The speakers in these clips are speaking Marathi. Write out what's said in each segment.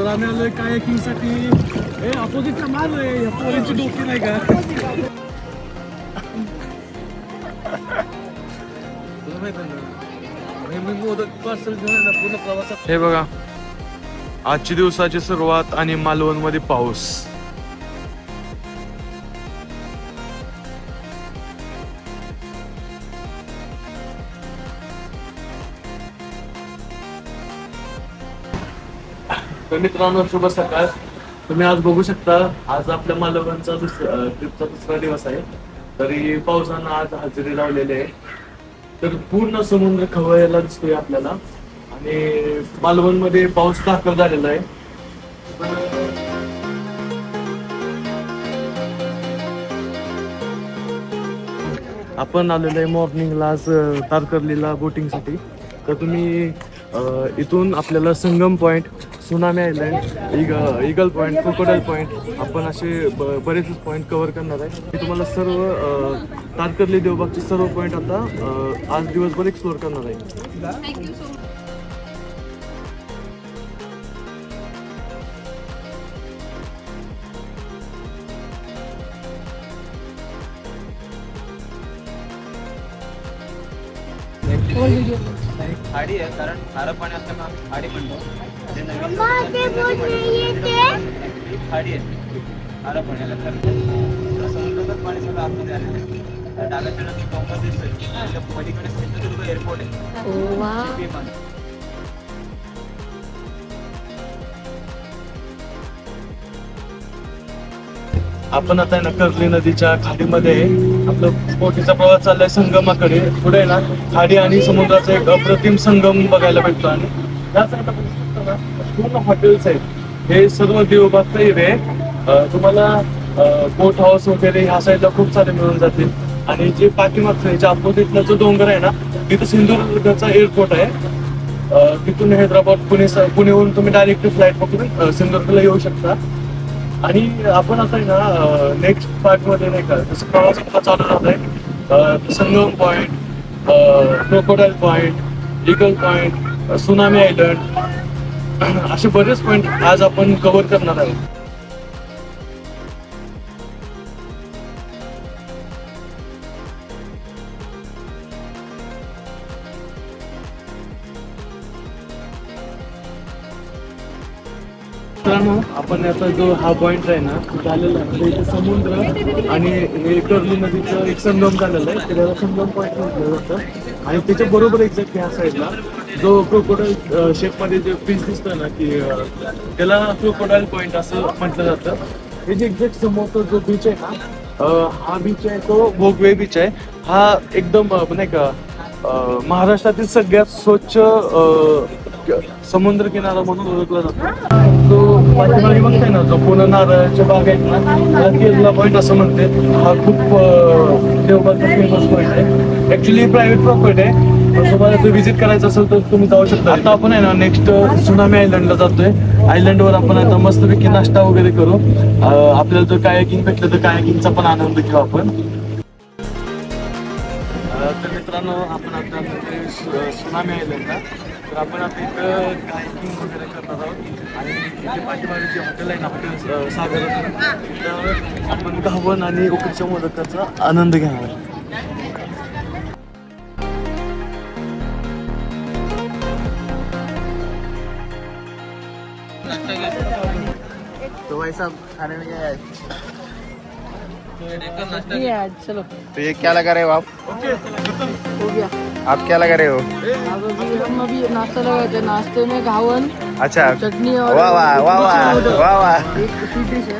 आम्ही आलोय कायाकिंग साठी. हे अपोजिटला मार रे, या पोरींची डोकी नाही का? तुला माहित आहे ना, मी मोदक पार्सल घेऊन ना पूर्ण प्रवासात. हे बघा, आजची दिवसाची सुरुवात आणि मालवण मध्ये पाऊस. तर मित्रांनो, शुभ सकाळ. तुम्ही आज बघू शकता, आज आपल्या मालवणचा ट्रिपचा दुसरा दिवस आहे. तरी पावसानं आज हजेरी लावलेली आहे. तर पूर्ण समुद्र खवळलेला दिसतोय आपल्याला आणि मालवण मध्ये पाऊस दाखल झालेला आहे. आपण आलेलो आहे मॉर्निंगला आज तारकर्लीला बोटिंगसाठी. तर तुम्ही इथून आपल्याला Sangam point, tsunami island, eagle point, crocodile point, आपण असे बरेच पॉईंट कव्हर करणार आहे. मी तुम्हाला सर्व तारकर्ली देवबागचे सर्व पॉईंट आता आज दिवसभर एक्सप्लोर करणार आहे. खाडी आहे, कारण खारं पाणी असल्यामुळे आम्ही खाडी म्हणतो. खाडी आहे खारं पाण्याला, तर समुद्रात पाणी सगळं आतमध्ये आलेलं आहे. डाव्याच्या नदी डोंगर दिसतोय, पलीकडे सिंधुदुर्ग एअरपोर्ट आहे. आपण आता ना कर्ली नदीच्या खाडीमध्ये आपलं बोटीचा प्रवास चाललाय संगमाकडे. पुढे ना खाडी आणि समुद्राचा एक अप्रतिम संगम बघायला भेटतो. आणि या साईडला पूर्ण हॉटेल्स आहेत. हे सर्व देवबागचा एरिया आहे. तुम्हाला बोट हाऊस वगैरे ह्या साईडला खूप सारे मिळून जातील. आणि जे पाठीमागचं याच्या अपोजिटला जो डोंगर आहे ना, तिथं सिंधुदुर्गचा एअरपोर्ट आहे. तिथून हैदराबाद पुणेहून तुम्ही डायरेक्ट फ्लाईट पकडून सिंधुदुर्गला येऊ शकता. आणि आपण आता ना नेक्स्ट पार्ट मध्ये नाही का, जसं प्रवास आपला चालू राहत आहे, Sangam point, crocodile point, eagle point, tsunami island, असे बरेच पॉईंट आज आपण कव्हर करणार आहोत. आपण याचा जो हा पॉइंट आहे ना, झालेला आहे इथे समुद्र आणि हे कर्ली नदीचं एक संगम झालेलं आहे. त्याला संगम पॉईंट म्हटलं जातं. आणि त्याच्या बरोबर एक्झॅक्ट ह्या साईडला जो क्रोकोडाईल शेपमध्ये जे पीस दिसतोय ना, की त्याला क्रोकोडाईल पॉईंट असं म्हटलं जातं. हे जे एक्झॅक्ट समोरचा जो बीच आहे ना, हा बीच आहे तो भोगवे बीच आहे. हा एकदम नाही का महाराष्ट्रातील सगळ्यात स्वच्छ समुद्र किनारा म्हणून ओळखला जातो. जो पाठीमागे बघताय ना, जो पूर्ण नारळाच्या बाग आहेत ना, त्याला केरला पॉईंट असं म्हणते. हा खूप देवबागचा फेमस पॉईंट आहे. ऍक्च्युली प्रायव्हेट प्रॉपर्टी आहे. तुम्हाला जर व्हिजिट करायचं असेल तर तुम्ही जाऊ शकता. आता आपण आहे ना नेक्स्ट सुनामी आयलंडला जातोय. आयलंडवर आपण आता मस्तपैकी नाश्ता वगैरे करू. आपल्याला जर कायाकिंग भेटलं तर कायाकिंगचा पण आनंद घेऊ आपण. तर मित्रांनो, आपण आता सुनामी आयलंडला, तर आपण आता इथं कायाकिंग वगैरे करणार आहोत. आणि इथे पाठीमागे जे हॉटेल आहे ना, हॉटेल सागर, तिथं आपण घावन आणि उकडीच्या मोदकाचा आनंद घेणार. तो भाई साहब खाने में क्या है? चलो तो ये क्या लगा रहे हो आप? हो गया. आप क्या लगा रहे हो? हम अभी नाश्ता लगाए थे. नाश्ते में घावन, अच्छा, चटनी और वाह वाह वाह वाह वाह वाह. एक स्वीट डिश है.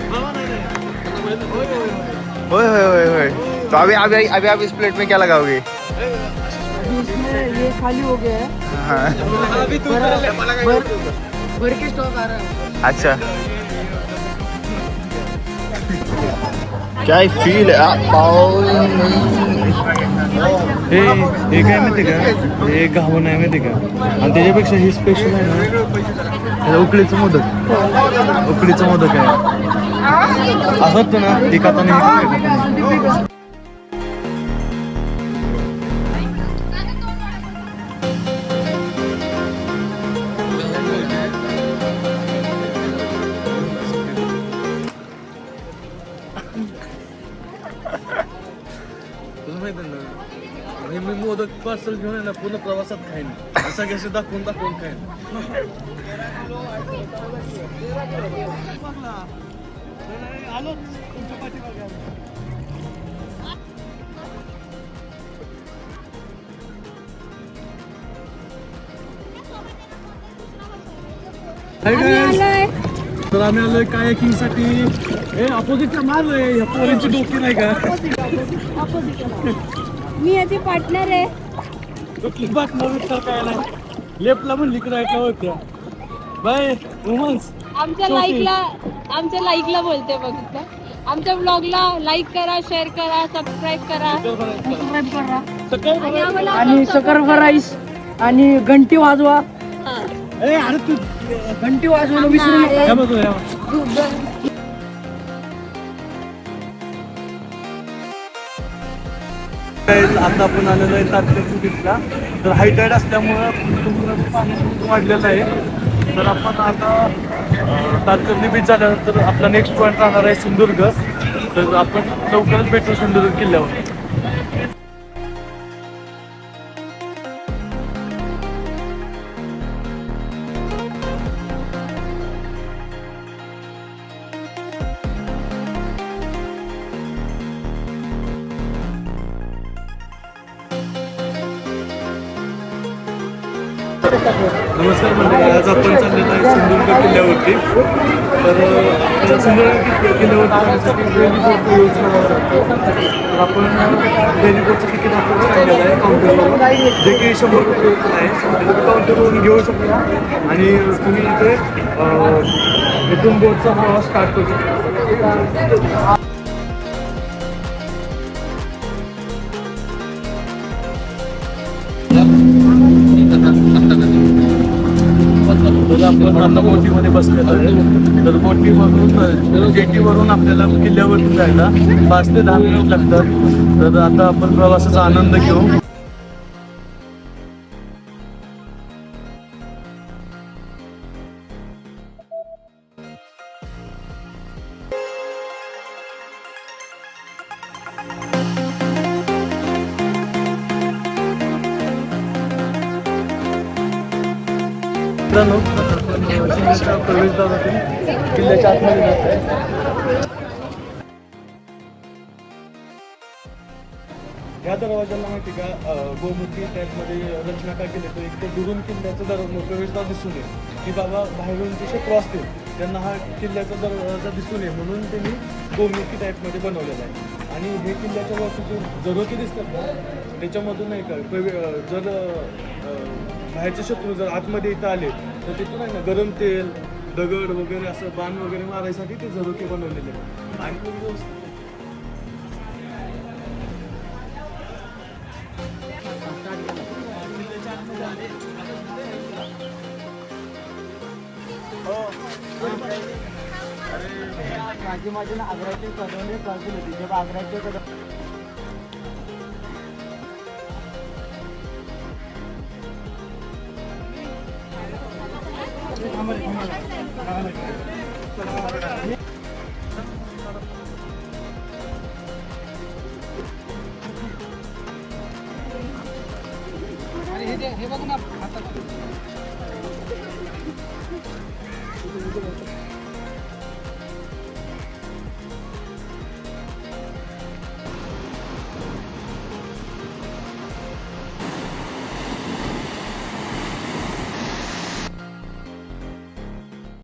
ओए ओए ओए ओए. तो अभी अभी अभी आप इस प्लेट में क्या लगाओगे? अभी इसमें ये खाली हो गया है. हाँ. भर के स्टॉक आ रहा है. अच्छा, क्या फील है? हे काय माहिती का, हे घावन आहे माहिती का. आणि त्याच्यापेक्षा ही स्पेशल आहे ना, उकडीचं मोदक. उकडीचं मोदक आहे असं होतं ना, एक हाताने पार्सल घेऊन आहे ना पूर्ण प्रवासात खाईन असं कसे दाखवून खाईन. आलोच तुमच्या पाठीमागे आलो. Hi guys. तर आम्ही आलोय कायाकिंग साठी. अपोजिटला मारलोय ह्या पोरींची डोकी नाही का? मी याची पार्टनर आहे. काय नाही लेफ्टला पण लिकडं ऐकलं होत्या बाय वुमन्स. आमच्या लाईकला बोलते बघितलं. आमच्या ब्लॉगला लाईक करा, शेअर करा, सबस्क्राईब करा. आणि सकर्फ राईस आणि घंटी वाजवा. अरे तू घंटी वाजवणं विसरू नका. या बघ या. आता आपण आलेलो आहे तारकर्ली बीचला. तर हाय टाईड असल्यामुळं समुद्राचं पाणी वाढलेलं आहे. तर आपण आता तारकर्ली बीच झाल्यानंतर आपला नेक्स्ट पॉईंट राहणार आहे सिंधुदुर्ग. तर आपण लवकरच भेटू सिंधुदुर्ग किल्ल्यावर. नमस्कार मंडळी, आज आपण चाललेलो आहे सिंधुदुर्ग किल्ल्यावरती. तर आपल्याला सिंधुदुर्ग किल्ल्यावरती जाण्यासाठी रेल्वे बोटचा यूज करावा लागतो. तर आपण रेल्वे बोटचं तिकीट आपल्याला काढलेलं आहे काउंटरवरून, जे की 100 रुपये आहे. तुम्ही काउंटरवरून घेऊ शकता आणि तुम्ही इथे इथून बोटचा प्रवास स्टार्ट करू शकता. तर आपण आता बोटीमध्ये बसलेलो आहे. तर बोटीवरून जेटीवरून आपल्याला किल्ल्यावरती जायला 5 ते 10 मिनिट लागतात. तर आता आपण प्रवासाचा आनंद घेऊ. किल्ल्याच्या प्रवेशद्वारातून किल्ल्याच्या आतमध्ये जात आहे. ह्या दरवाजाला माहिती का गोमुखी टाईपमध्ये रचना काय केली तर एक ते दुरून किल्ल्याचं प्रवेशद्वार दिसून येईल की बाबा बाहेरून जे शत्रू असतील त्यांना हा किल्ल्याचा दरवाजा दिसून येईल म्हणून त्यांनी गोमुखी टाईपमध्ये बनवलेला आहे. आणि हे किल्ल्याच्या वरती जे झरोके दिसतात ना त्याच्यामधून नाही का जर बाहेरचे शत्रू जर आतमध्ये इथं आले तर तिथून आहे ना गरम तेल दगड वगैरे असं बाण वगैरे मारायसाठी ते झरोके बनवलेले आहेत. आणि माझे ना आग्र्याचे कदम करतील होती जेव्हा आग्र्याचे कदम हे बघ ना